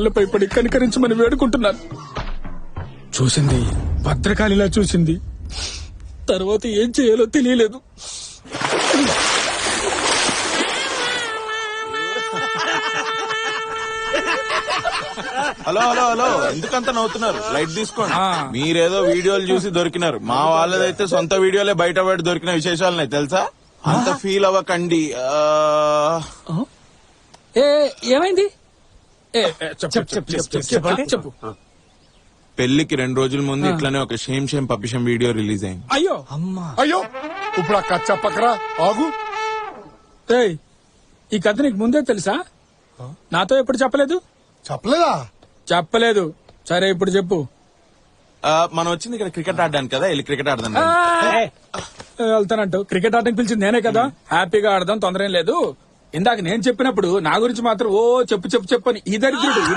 కళ్ళపై పడి కనికరించమని వేడుకుంటున్నాను. చూసింది భద్రకాళిలా చూసింది. తర్వాత ఏం చేయాలో తెలియలేదు. హలో హలో హలో ఎందుకంత నవ్వుతున్నారు? లైట్ తీసుకోండి. మీరేదో వీడియోలు చూసి దొరికినారు, మా వాళ్ళదైతే సొంత వీడియోలే బయట పడి దొరికిన విశేషాలున్నాయి తెలుసా. అంత ఫీల్ అవ్వకండి. ఏమైంది? చెప్పు. పెళ్లికి 2 రోజుల ముందు ఇట్లానే ఒక షేమ్ పప్పిషం వీడియో రిలీజ్ అయింది. అయ్యో అయ్యో ఇప్పుడు అక్క చెప్పకరా, ఆగు. ఏయ్, ఈ కథ నీకు ముందే తెలుసా? నాతో ఎప్పుడు చెప్పలేదు? చెప్పలేదు. సరే ఇప్పుడు చెప్పు. మనం వచ్చింది ఇక్కడ క్రికెట్ ఆడడానికి కదా, వెళ్ళి క్రికెట్ ఆడదాం. వెళ్తానంటూ క్రికెట్ ఆడడానికి పిలిచింది నేనే కదా. హ్యాపీగా ఆడదాం, తొందర ఏం లేదు. ఇందాక నేను చెప్పినప్పుడు నా గురించి మాత్రం ఓ చెప్పు అని ఈ దరిద్రుడు